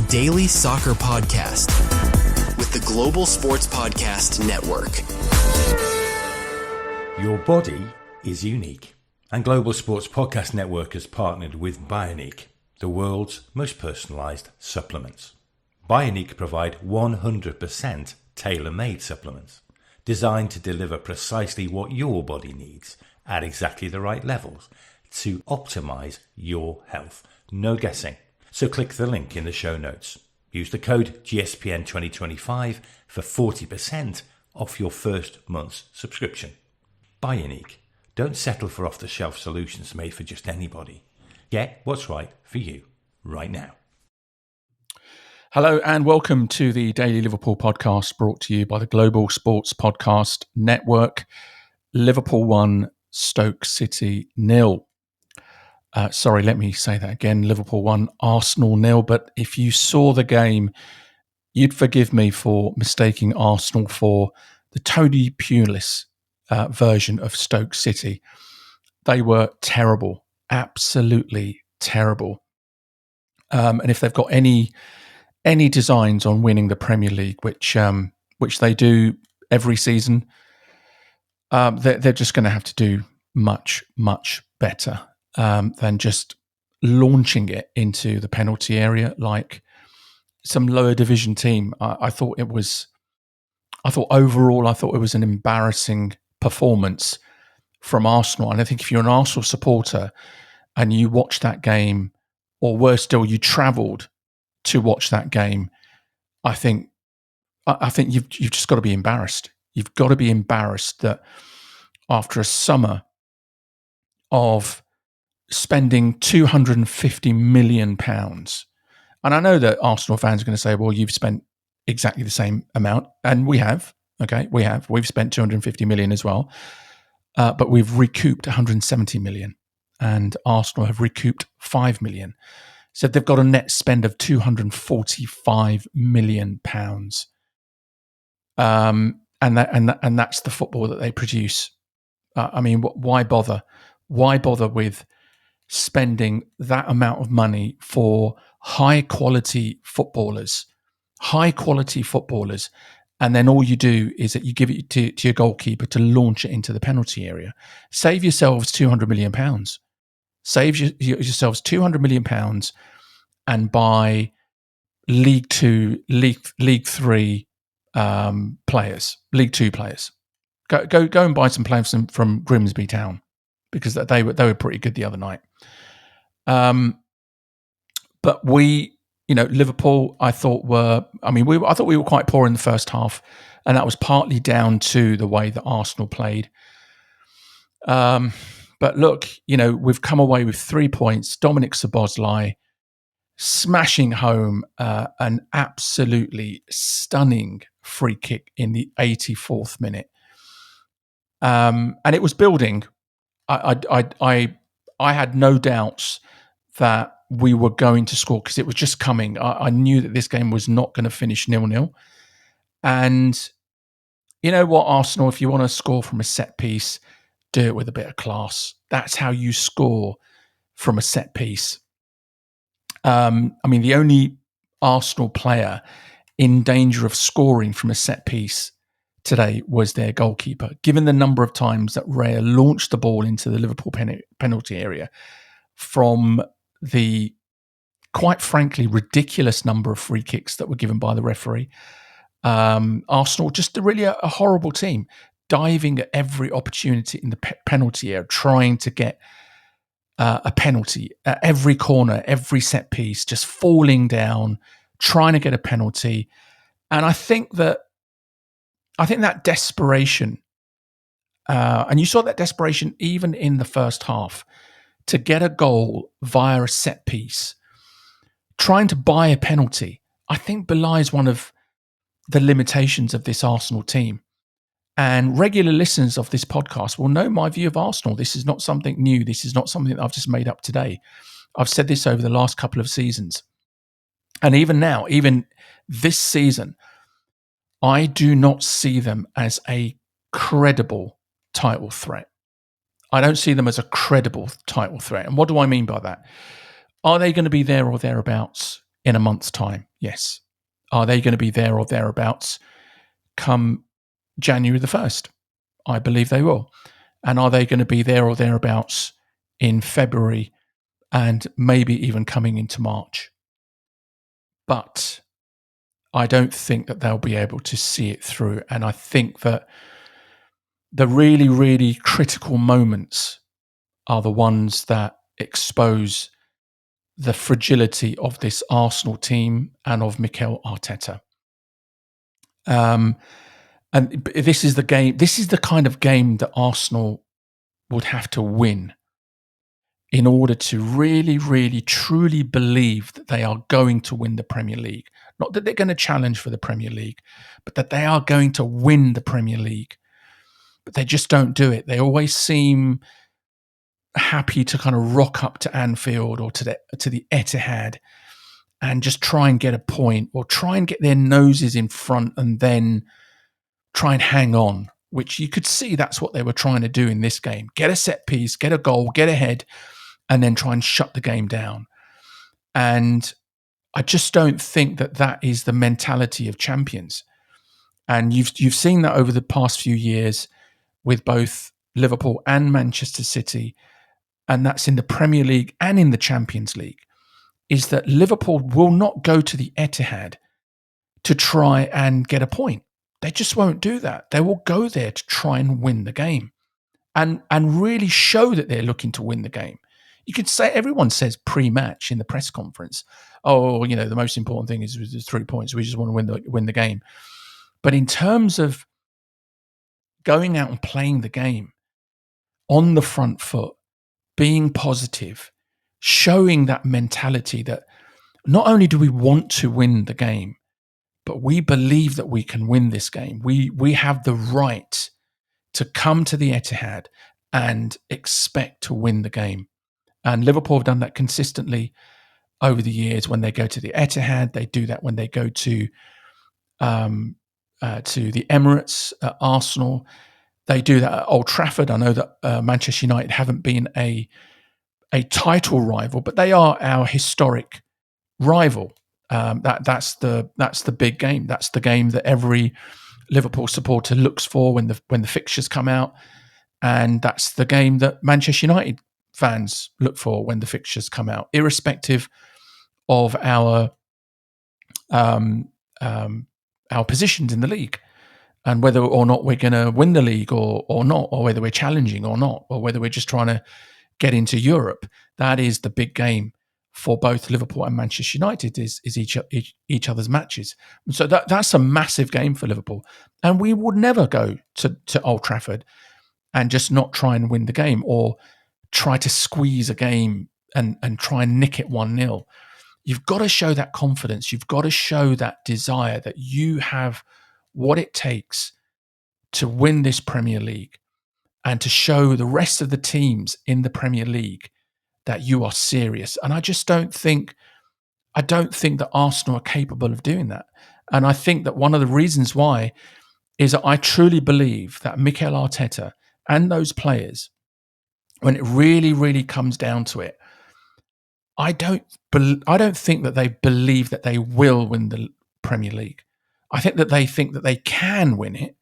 daily soccer podcast with the Global Sports Podcast Network. Your body is unique, and Global Sports Podcast Network has partnered with Bioniq, the world's most personalised supplements. Bioniq provide 100% tailor-made supplements designed to deliver precisely what your body needs at exactly the right levels to optimise your health. No guessing. So click the link in the show notes. Use the code GSPN2025 for 40% off your first month's subscription. Bioniq. Don't settle for off-the-shelf solutions made for just anybody. Get what's right for you right now. Hello and welcome to the Daily Liverpool podcast brought to you by the Global Sports Podcast Network. Liverpool 1, Stoke City 0. Sorry, let me say that again. Liverpool 1, Arsenal 0. But if you saw the game, you'd forgive me for mistaking Arsenal for the Tony Pulis version of Stoke City. They were terrible, absolutely terrible. And if they've got any designs on winning the Premier League, which they do every season, they're just going to have to do much, much better than just launching it into the penalty area like some lower division team. I thought it was an embarrassing performance from Arsenal. And I think if you're an Arsenal supporter and you watch that game, or worse still, you travelled to watch that game, I think you've just got to be embarrassed. You've got to be embarrassed that after a summer of spending £250 million, and I know that Arsenal fans are going to say, well, you've spent exactly the same amount, and we have. Okay, we've spent 250 million as well, but we've recouped 170 million, and Arsenal have recouped 5 million. So they've got a net spend of 245 million pounds, and that's the football that they produce. I mean, why bother? Why bother with spending that amount of money for high quality footballers, and then all you do is that you give it to your goalkeeper to launch it into the penalty area? Save yourselves £200 million. Save yourselves £200 million and buy League 2, League 3 players, League 2 players. Go and buy some players from Grimsby Town, because they were pretty good the other night. But Liverpool, I thought we were quite poor in the first half, and that was partly down to the way that Arsenal played. But look, we've come away with 3 points. Dominic Szoboszlai smashing home an absolutely stunning free kick in the 84th minute. And it was building. I had no doubts that we were going to score because it was just coming. I knew that this game was not going to finish 0-0. And you know what, Arsenal, if you want to score from a set piece, do it with a bit of class. That's how you score from a set piece. The only Arsenal player in danger of scoring from a set piece today was their goalkeeper. Given the number of times that Raya launched the ball into the Liverpool penalty area from the, quite frankly, ridiculous number of free kicks that were given by the referee, Arsenal, just really a horrible team, diving at every opportunity in the penalty area, trying to get a penalty at every corner, every set piece, just falling down, trying to get a penalty. And I think that desperation, and you saw that desperation even in the first half, to get a goal via a set piece, trying to buy a penalty, I think belies one of the limitations of this Arsenal team. And regular listeners of this podcast will know my view of Arsenal. This is not something new. This is not something that I've just made up today. I've said this over the last couple of seasons. And even now, even this season, I do not see them as a credible title threat. I don't see them as a credible title threat. And what do I mean by that? Are they going to be there or thereabouts in a month's time? Yes. Are they going to be there or thereabouts come January the 1st? I believe they will. And are they going to be there or thereabouts in February and maybe even coming into March? But I don't think that they'll be able to see it through. And I think that the really, really critical moments are the ones that expose the fragility of this Arsenal team and of Mikel Arteta. And this is the game. This is the kind of game that Arsenal would have to win in order to really, really, truly believe that they are going to win the Premier League. Not that they're going to challenge for the Premier League, but that they are going to win the Premier League. But they just don't do it. They always seem happy to kind of rock up to Anfield or to the Etihad and just try and get a point, or try and get their noses in front and then try and hang on, which you could see that's what they were trying to do in this game. Get a set piece, get a goal, get ahead, and then try and shut the game down. And I just don't think that that is the mentality of champions. And you've seen that over the past few years with both Liverpool and Manchester City, and that's in the Premier League and in the Champions League, is that Liverpool will not go to the Etihad to try and get a point. They just won't do that. They will go there to try and win the game and really show that they're looking to win the game. You could say, everyone says pre-match in the press conference, oh, the most important thing is the 3 points. We just want to win the game. But in terms of going out and playing the game on the front foot, being positive, showing that mentality that not only do we want to win the game, but we believe that we can win this game. We have the right to come to the Etihad and expect to win the game. And Liverpool have done that consistently over the years. When they go to the Etihad, they do that when they go to the Emirates, Arsenal. They do that at Old Trafford. I know that Manchester United haven't been a title rival, but they are our historic rival. That's the big game. That's the game that every Liverpool supporter looks for when the fixtures come out, and that's the game that Manchester United fans look for when the fixtures come out, irrespective of our positions in the league, and whether or not we're going to win the league or not, or whether we're challenging or not, or whether we're just trying to get into Europe. That is the big game for both Liverpool and Manchester United, is each other's matches. And so that's a massive game for Liverpool. And we would never go to Old Trafford and just not try and win the game, or try to squeeze a game and try and nick it 1-0. You've got to show that confidence. You've got to show that desire that you have what it takes to win this Premier League, and to show the rest of the teams in the Premier League that you are serious. And I don't think that Arsenal are capable of doing that. And I think that one of the reasons why is that I truly believe that Mikel Arteta and those players, when it really, really comes down to it, I don't think that they believe that they will win the Premier League. I think that they can win it,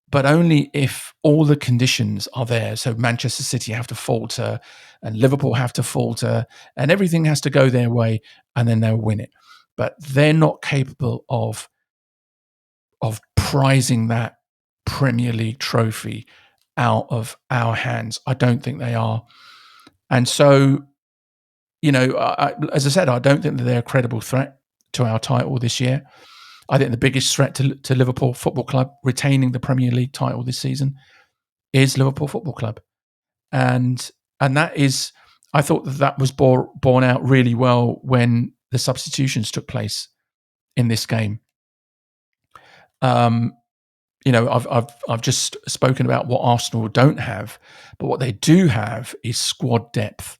but only if all the conditions are there. So Manchester City have to falter, and Liverpool have to falter, and everything has to go their way, and then they'll win it. But they're not capable of prizing that Premier League trophy out of our hands. I don't think they are. And so, as I said, I don't think that they're a credible threat to our title this year. I think the biggest threat to Liverpool Football Club retaining the Premier League title this season is Liverpool Football Club. And that is, I thought that was borne out really well when the substitutions took place in this game. I've just spoken about what Arsenal don't have, but what they do have is squad depth.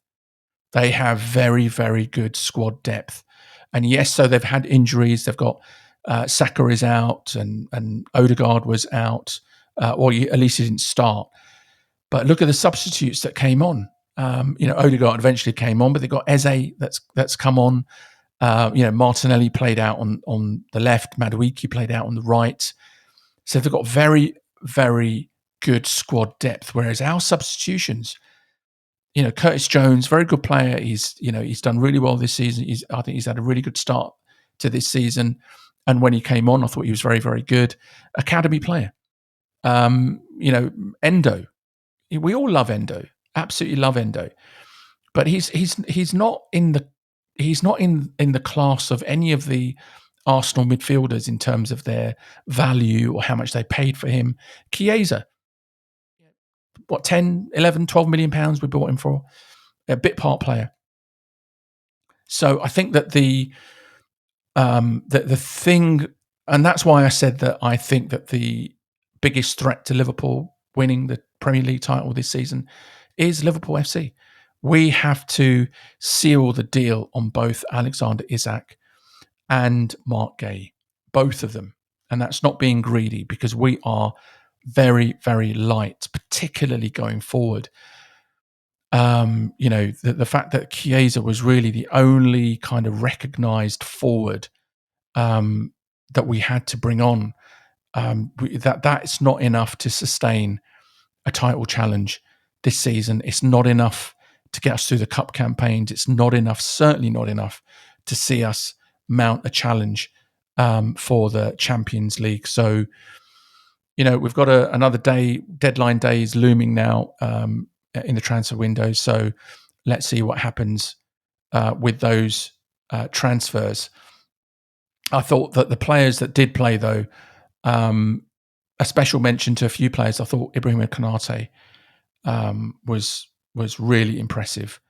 They have very, very good squad depth. And yes, so they've had injuries. They've got Saka is out, and Odegaard was out, or at least he didn't start. But look at the substitutes that came on. Odegaard eventually came on, but they got Eze that's come on. Martinelli played out on the left, Madueke played out on the right. So they've got very, very good squad depth. Whereas our substitutions, Curtis Jones, very good player. He's done really well this season. I think he's had a really good start to this season. And when he came on, I thought he was very, very good. Academy player. Endo. We all love Endo. Absolutely love Endo. But he's not in the class of any of the Arsenal midfielders in terms of their value or how much they paid for him. Chiesa, 10, 11, 12 million pounds we bought him for. A bit part player. So I think that the thing, and that's why I said that I think that the biggest threat to Liverpool winning the Premier League title this season is Liverpool FC. We have to seal the deal on both Alexander Isak and Mark Gay, both of them. And that's not being greedy, because we are very, very light, particularly going forward. The fact that Chiesa was really the only kind of recognised forward that we had to bring on, that's not enough to sustain a title challenge this season. It's not enough to get us through the cup campaigns. It's not enough, certainly not enough, to see us mount a challenge for the Champions League. So, we've got another deadline day is looming now in the transfer window. So let's see what happens with those transfers. I thought that the players that did play, though, a special mention to a few players. I thought Ibrahim Konate was really impressive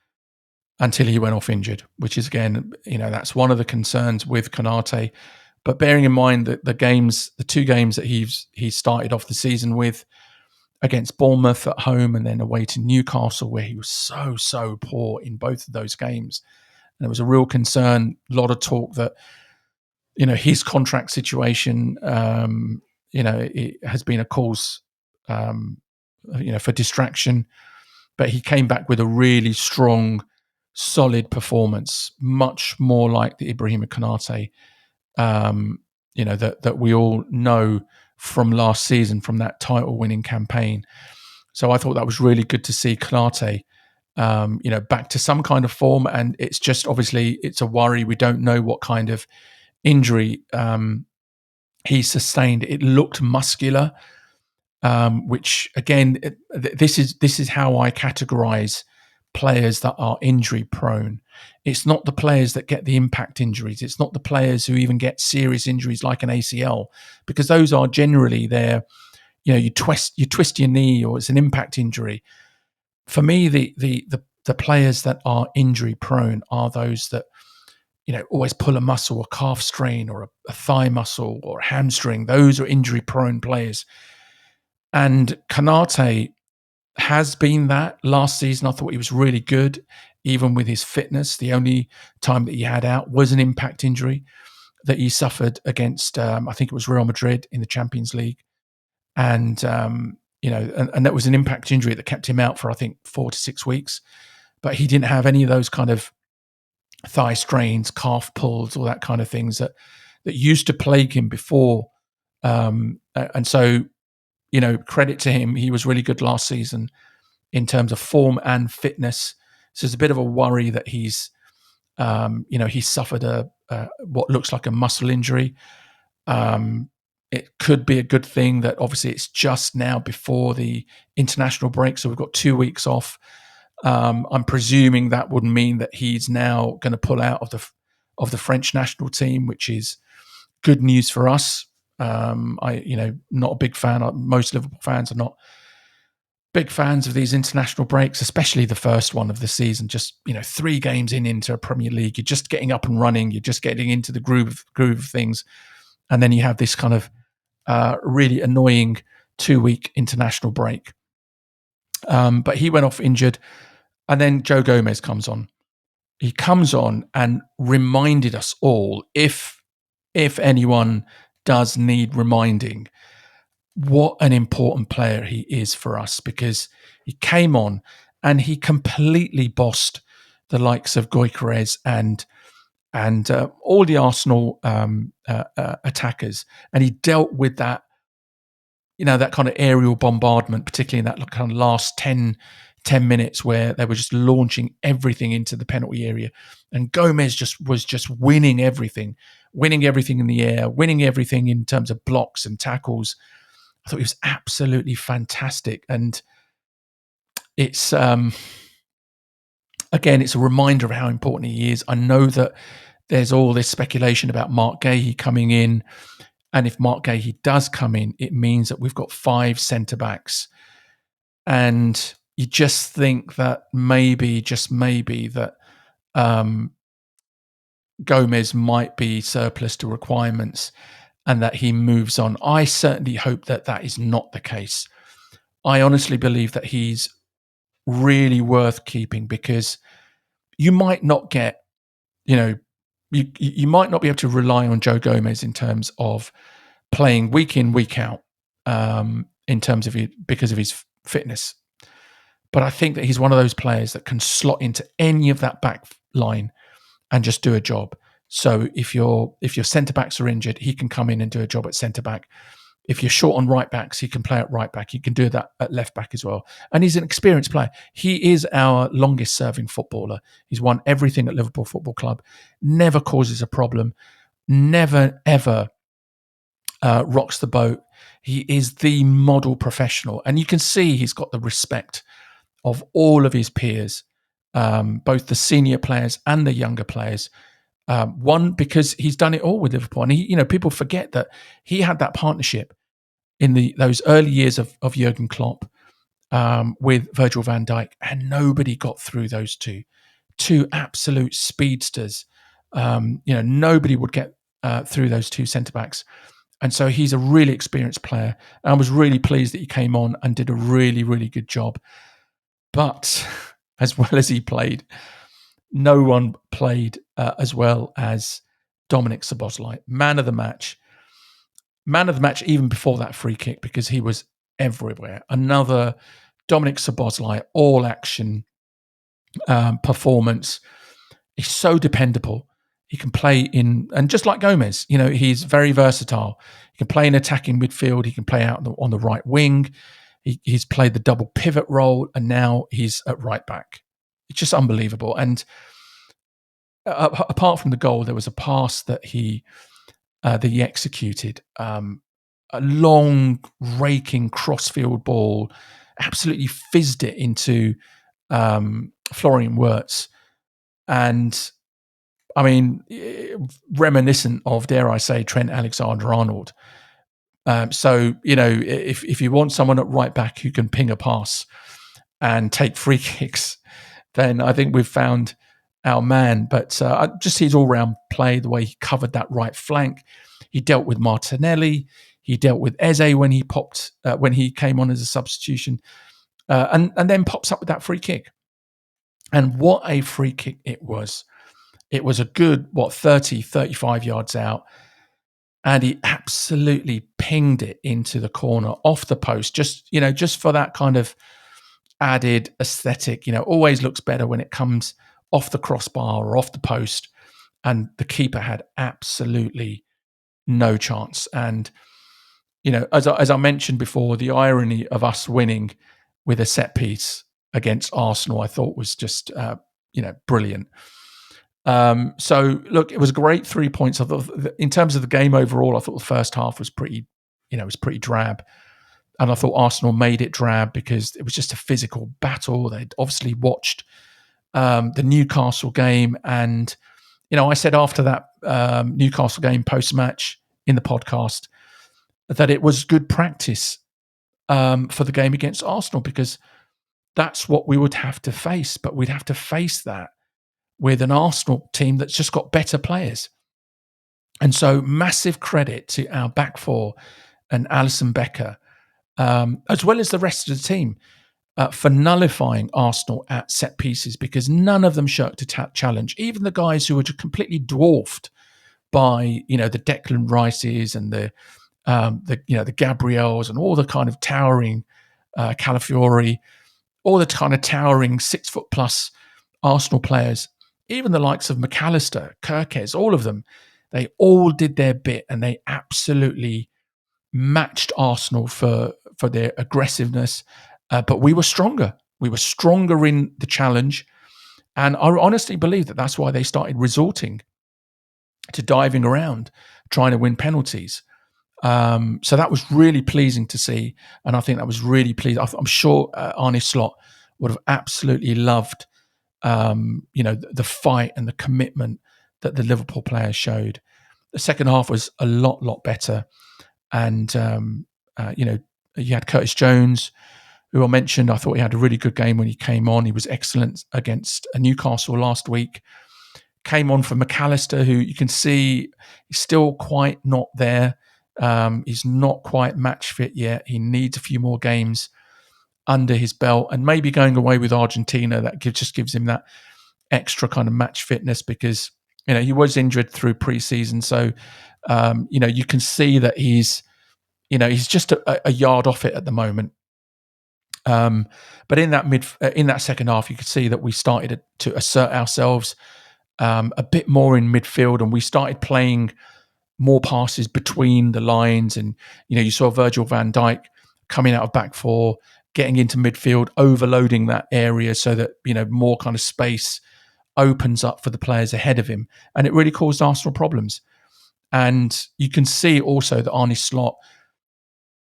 until he went off injured, which is, again, that's one of the concerns with Konate. But bearing in mind that the two games that he started off the season with, against Bournemouth at home and then away to Newcastle, where he was so poor in both of those games, and it was a real concern. A lot of talk that his contract situation, it has been a cause, for distraction. But he came back with a really strong, solid performance, much more like the Ibrahim Konate, that we all know from last season, from that title-winning campaign. So I thought that was really good to see Konate, back to some kind of form. And it's just, obviously, it's a worry. We don't know what kind of injury he sustained. It looked muscular, which, again, this is how I categorize players that are injury prone. It's not the players that get the impact injuries. It's not the players who even get serious injuries like an ACL, because those are generally you twist your knee or it's an impact injury. For me, the players that are injury prone are those that always pull a muscle, a calf strain or a thigh muscle or a hamstring. Those are injury prone players. And Konate has been that. Last season, I thought he was really good, even with his fitness. The only time that he had out was an impact injury that he suffered against, I think it was Real Madrid in the Champions League. And, and that was an impact injury that kept him out for, I think, 4 to 6 weeks. But he didn't have any of those kind of thigh strains, calf pulls, all that kind of things that used to plague him before. And so, credit to him. He was really good last season in terms of form and fitness. So it's a bit of a worry that he's suffered what looks like a muscle injury. It could be a good thing that obviously it's just now before the international break. So we've got 2 weeks off. I'm presuming that would mean that he's now going to pull out of the French national team, which is good news for us. Not a big fan. Most Liverpool fans are not big fans of these international breaks, especially the first one of the season. Just 3 games into a Premier League, you're just getting up and running. You're just getting into the groove of things, and then you have this kind of really annoying 2-week international break. But he went off injured, and then Joe Gomez comes on. He comes on and reminded us all, if anyone does need reminding, what an important player he is for us, because he came on and he completely bossed the likes of Gyökeres and and all the Arsenal attackers, and he dealt with that, that kind of aerial bombardment, particularly in that kind of last 10 minutes where they were just launching everything into the penalty area. And Gomez was just winning everything in the air, winning everything in terms of blocks and tackles. I thought he was absolutely fantastic. And it's, again, it's a reminder of how important he is. I know that there's all this speculation about Mark Gahey coming in. And if Mark Gahey does come in, it means that we've got 5 centre-backs. And you just think that maybe, just maybe, that Gomez might be surplus to requirements and that he moves on. I certainly hope that that is not the case. I honestly believe that he's really worth keeping, because you might not get, you might not be able to rely on Joe Gomez in terms of playing week in, week out, in terms of because of his fitness. But I think that he's one of those players that can slot into any of that back line and just do a job. So if your centre backs are injured, he can come in and do a job at centre back. If you're short on right backs, he can play at right back. He can do that at left back as well. And he's an experienced player. He is our longest serving footballer. He's won everything at Liverpool Football Club. Never causes a problem. Never, ever rocks the boat. He is the model professional. And you can see he's got the respect of all of his peers, both the senior players and the younger players. One, because he's done it all with Liverpool. And people forget that he had that partnership in those early years of Jurgen Klopp with Virgil van Dijk, and nobody got through those two absolute speedsters. Nobody would get through those 2 centre-backs. And so he's a really experienced player. And I was really pleased that he came on and did a really, really good job. But as well as he played, no one played as well as Dominic Szoboszlai, man of the match. Man of the match even before that free kick, because he was everywhere. Another Dominic Szoboszlai all-action performance. He's so dependable. He can play in, and just like Gomez, he's very versatile. He can play in attacking midfield. He can play out on the right wing. He's played the double pivot role, and now he's at right back. It's just unbelievable. And apart from the goal, there was a pass that he executed, a long, raking crossfield ball, absolutely fizzed it into Florian Wirtz. And I mean, reminiscent of, dare I say, Trent Alexander-Arnold. So, if you want someone at right back who can ping a pass and take free kicks, then I think we've found our man. But just his all-round play, the way he covered that right flank. He dealt with Martinelli. He dealt with Eze when he came on as a substitution, and then pops up with that free kick. And what a free kick it was. It was a good, 30, 35 yards out. And he absolutely pinged it into the corner off the post, just for that kind of added aesthetic. Always looks better when it comes off the crossbar or off the post. And the keeper had absolutely no chance. And, as I mentioned before, the irony of us winning with a set piece against Arsenal, I thought was just, brilliant. So look, it was a great 3 points. I thought, in terms of the game overall, I thought the first half was pretty drab. And I thought Arsenal made it drab because it was just a physical battle. They'd obviously watched the Newcastle game. And, I said after that Newcastle game post-match in the podcast that it was good practice for the game against Arsenal, because that's what we would have to face. But we'd have to face that with an Arsenal team that's just got better players. And so massive credit to our back four and Alisson Becker, as well as the rest of the team, for nullifying Arsenal at set pieces, because none of them shirked a challenge. Even the guys who were just completely dwarfed by, the Declan Rices and the Gabriels and all the kind of towering Calafiori, all the kind of towering 6 foot plus Arsenal players. even the likes of McAllister, Kirkes, all of them, they all did their bit and they absolutely matched Arsenal for their aggressiveness. But we were stronger. We were stronger in the challenge. And I honestly believe that that's why they started resorting to diving around, trying to win penalties. So that was really pleasing to see. And I think that was really pleasing. I'm sure Arne Slot would have absolutely loved, the fight and the commitment that the Liverpool players showed. The second half was a lot better. And, you had Curtis Jones, who I mentioned. I thought he had a really good game when he came on. He was excellent against Newcastle last week. Came on for McAllister, who you can see he's still quite not there. He's not quite match fit yet. He needs a few more games under his belt, and maybe going away with Argentina, that just gives him that extra kind of match fitness, because he was injured through pre-season. So you can see that he's just a yard off it at the moment. But in that second half, you could see that we started to assert ourselves a bit more in midfield, and we started playing more passes between the lines. And you saw Virgil van Dijk coming out of back four, getting into midfield, overloading that area so that more kind of space opens up for the players ahead of him, and it really caused Arsenal problems. And you can see also that Arne Slot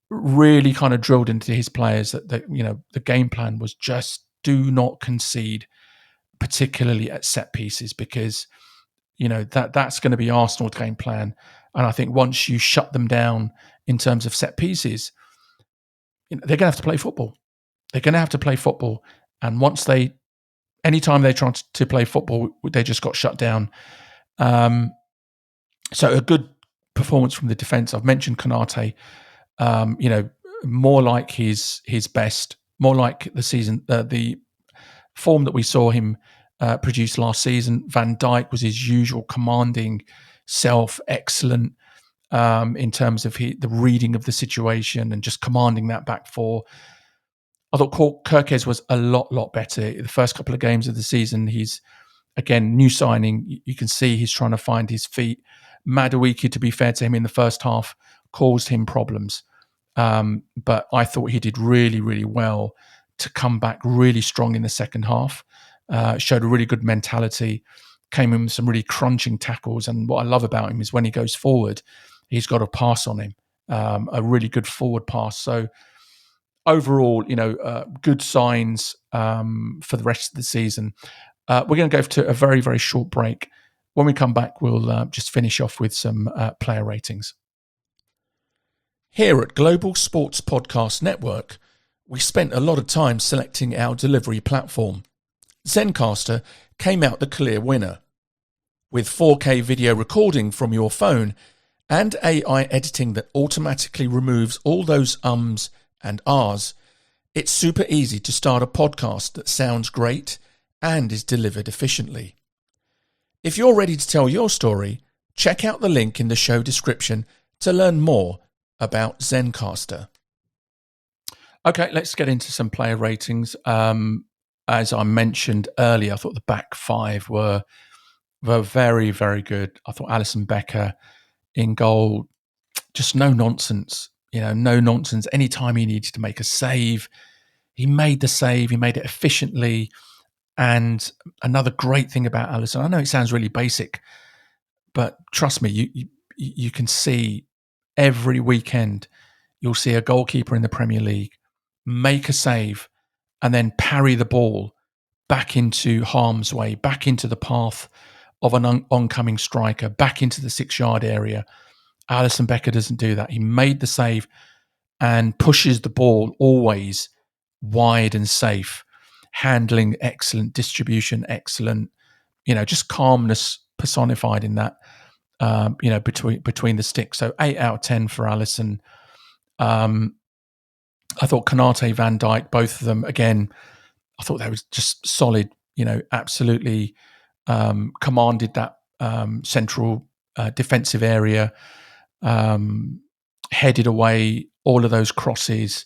really kind of drilled into his players that the game plan was just do not concede, particularly at set pieces, because that's going to be Arsenal's game plan. And I think once you shut them down in terms of set pieces, they're going to have to play football. They're going to have to play football. And anytime they try to play football, they just got shut down. So a good performance from the defence. I've mentioned Konate, more like his best, more like the season, the form that we saw him produce last season. Van Dijk was his usual commanding self, excellent in terms of the reading of the situation and just commanding that back four. I thought Kirkes was a lot better. The first couple of games of the season, he's, again, new signing. You can see he's trying to find his feet. Madueke, to be fair to him, in the first half caused him problems. But I thought he did really, really well to come back really strong in the second half. Showed a really good mentality, came in with some really crunching tackles. And what I love about him is when he goes forward, he's got a pass on him, a really good forward pass. So overall, good signs for the rest of the season. We're going to go to a very, very short break. When we come back, we'll just finish off with some player ratings. Here at Global Sports Podcast Network, we spent a lot of time selecting our delivery platform. Zencastr came out the clear winner. With 4K video recording from your phone and AI editing that automatically removes all those ums and ahs, it's super easy to start a podcast that sounds great and is delivered efficiently. If you're ready to tell your story, check out the link in the show description to learn more about Zencastr. Okay, let's get into some player ratings. As I mentioned earlier, I thought the back five were very, very good. I thought Alisson Becker in goal, just no nonsense. No nonsense. Anytime he needed to make a save, he made the save. He made it efficiently. And another great thing about Alisson, I know it sounds really basic, but trust me, you can see every weekend, you'll see a goalkeeper in the Premier League make a save and then parry the ball back into harm's way, back into the path of an oncoming striker, back into the 6-yard area. Alisson Becker doesn't do that. He made the save and pushes the ball always wide and safe. Handling excellent, distribution excellent, just calmness personified in that, between the sticks. So 8 out of 10 for Alisson. I thought Konate, Van Dijk, both of them, again, I thought they were just solid, absolutely commanded that central defensive area, headed away all of those crosses,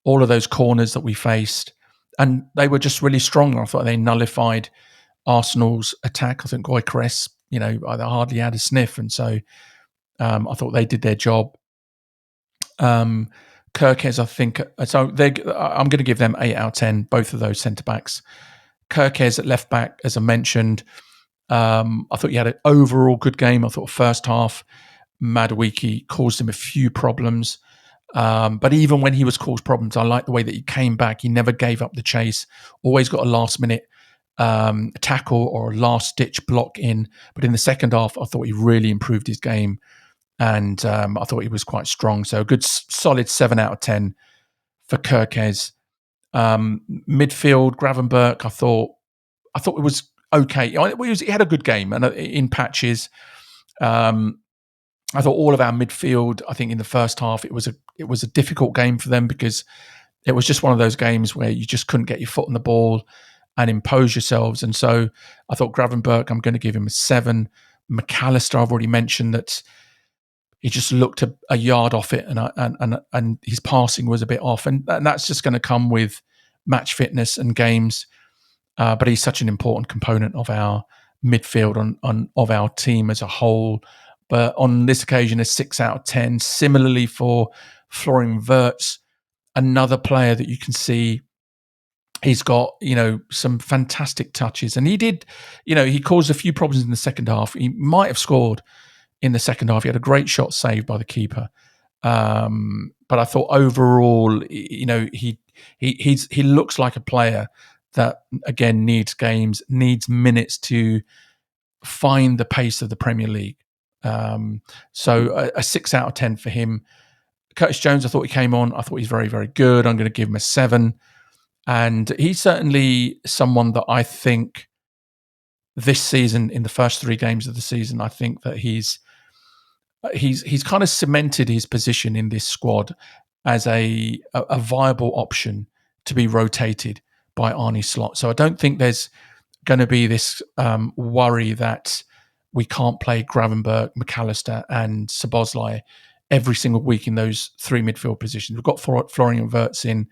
all of those corners that we faced. And they were just really strong. I thought they nullified Arsenal's attack. I think Gyökeres, I hardly had a sniff, and so I thought they did their job. Kirkes, I think, so I'm going to give them 8 out of 10, both of those centre-backs. Kirkes at left-back, as I mentioned, I thought he had an overall good game. I thought first half, Madueke caused him a few problems. But even when he was caused problems, I like the way that he came back. He never gave up the chase, always got a last-minute tackle or a last-ditch block in. But in the second half, I thought he really improved his game. And I thought he was quite strong. So a good, solid 7 out of 10 for Kirkes. Midfield, Gravenberch, I thought it was okay. He had a good game and in patches. I thought all of our midfield, I think in the first half, it was a difficult game for them because it was just one of those games where you just couldn't get your foot on the ball and impose yourselves. And so I thought Gravenberch, I'm going to give him a 7. McAllister, I've already mentioned that he just looked a yard off it, and his passing was a bit off, and that's just going to come with match fitness and games. But he's such an important component of our midfield of our team as a whole. But on this occasion, a 6 out of 10. Similarly for Florian Wirtz, another player that you can see he's got, some fantastic touches, and he did, he caused a few problems in the second half. He might have scored in the second half. He had a great shot saved by the keeper. But I thought overall, he looks like a player that, again, needs games, needs minutes to find the pace of the Premier League. So a 6 out of 10 for him. Curtis Jones, I thought he came on. I thought he's very, very good. I'm going to give him a 7. And he's certainly someone that I think this season, in the first 3 games of the season, I think that he's kind of cemented his position in this squad as a viable option to be rotated by Arne Slot. So I don't think there's going to be this worry that we can't play Gravenberch, McAllister and Szobszlai every single week in those 3 midfield positions. We've got Florian Wirtz in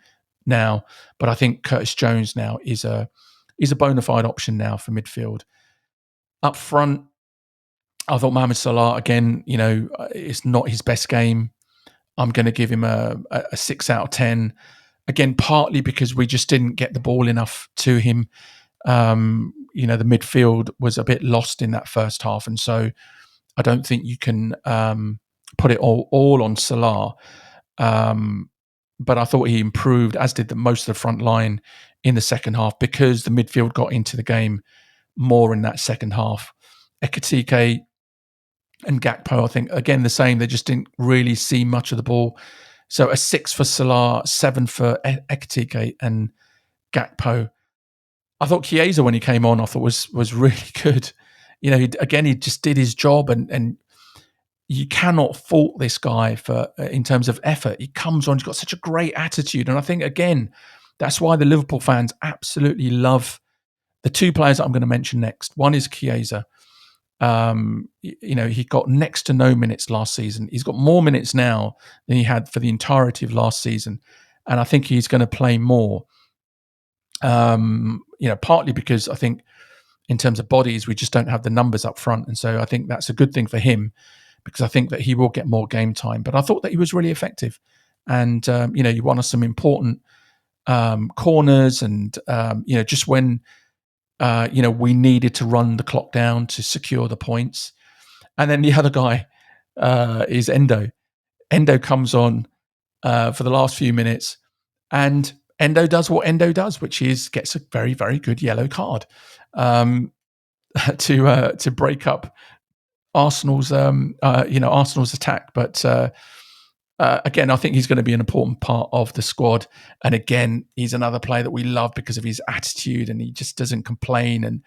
now, but I think Curtis Jones now is a bona fide option now for midfield. Up front, I thought Mohamed Salah, again, it's not his best game. I'm going to give him a 6 out of 10. Again, partly because we just didn't get the ball enough to him. The midfield was a bit lost in that first half. And so I don't think you can put it all on Salah. But I thought he improved, as did most of the front line in the second half, because the midfield got into the game more in that second half. Ekitike and Gakpo, I think, again, the same. They just didn't really see much of the ball. So a 6 for Salah, 7 for Ekitike and Gakpo. I thought Chiesa, when he came on, I thought was really good. He just did his job, and you cannot fault this guy in terms of effort. He comes on, he's got such a great attitude. And I think, again, that's why the Liverpool fans absolutely love the 2 players that I'm going to mention next. One is Chiesa. He got next to no minutes last season. He's got more minutes now than he had for the entirety of last season. And I think he's going to play more. Partly because I think in terms of bodies, we just don't have the numbers up front. And so I think that's a good thing for him, because I think that he will get more game time. But I thought that he was really effective. And, he won us some important corners and, just when, we needed to run the clock down to secure the points. And then the other guy is Endo. Endo comes on for the last few minutes, and Endo does what Endo does, which is gets a very, very good yellow card to break up Arsenal's attack. But again, I think he's going to be an important part of the squad. And again, he's another player that we love because of his attitude, and he just doesn't complain. And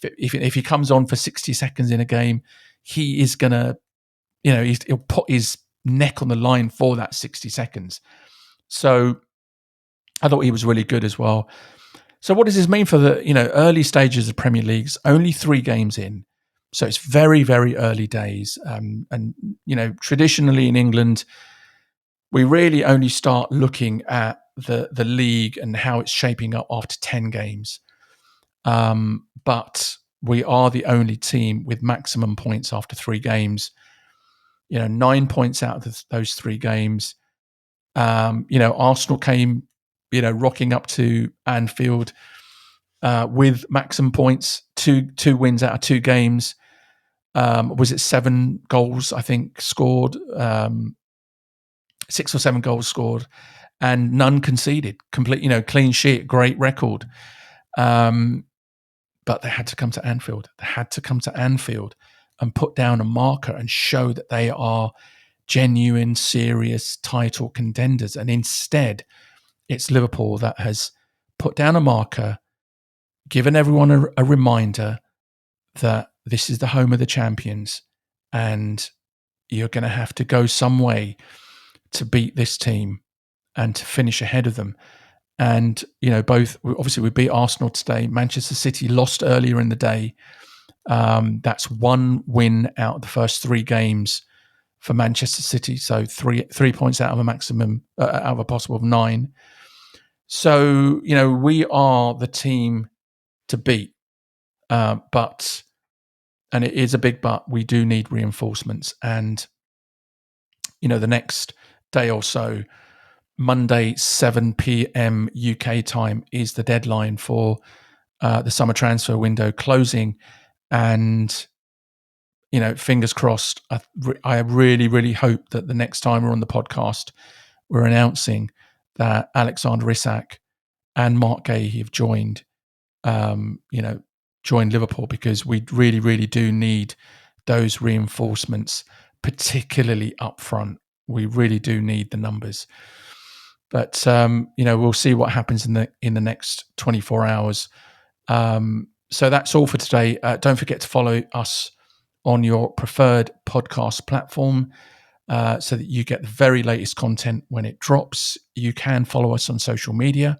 if he comes on for 60 seconds in a game, he is going to, he'll put his neck on the line for that 60 seconds. So I thought he was really good as well. So what does this mean for the early stages of Premier Leagues? Only 3 games in. So it's very, very early days. And traditionally in England, we really only start looking at the league and how it's shaping up after 10 games. but we are the only team with maximum points after 3 games. 9 points out of those 3 games. Arsenal came, rocking up to Anfield with maximum points, two wins out of 2 games. Was it 7 goals, I think, scored? 6 or 7 goals scored, and none conceded. Complete, clean sheet, great record. But they had to come to Anfield. They had to come to Anfield and put down a marker and show that they are genuine, serious title contenders. And instead, it's Liverpool that has put down a marker, given everyone a reminder that this is the home of the champions and you're going to have to go some way to beat this team and to finish ahead of them. And, both, obviously we beat Arsenal today. Manchester City lost earlier in the day. That's 1 win out of the first 3 games for Manchester City. So 3 points out of a maximum, out of a possible of 9. So, we are the team to beat. But, and it is a big but, we do need reinforcements. And, the next day or so, Monday, 7 p.m. UK time is the deadline for the summer transfer window closing. And, fingers crossed, I really, really hope that the next time we're on the podcast, we're announcing that Alexander Isak and Mark Gahey have joined Liverpool, because we really, really do need those reinforcements, particularly up front. We really do need the numbers. But, we'll see what happens in the next 24 hours. So that's all for today. Don't forget to follow us on your preferred podcast platform so that you get the very latest content when it drops. You can follow us on social media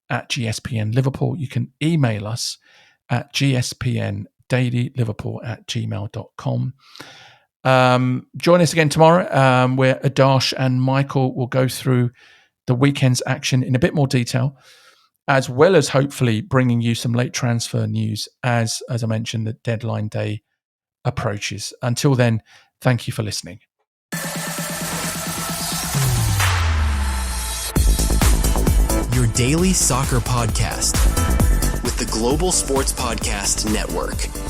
at GSPN Liverpool. You can email us at gspndailyliverpool@gmail.com. Join us again tomorrow where Adash and Michael will go through the weekend's action in a bit more detail, as well as hopefully bringing you some late transfer news as I mentioned, the deadline day approaches. Until then, thank you for listening. Your daily soccer podcast with the Global Sports Podcast Network.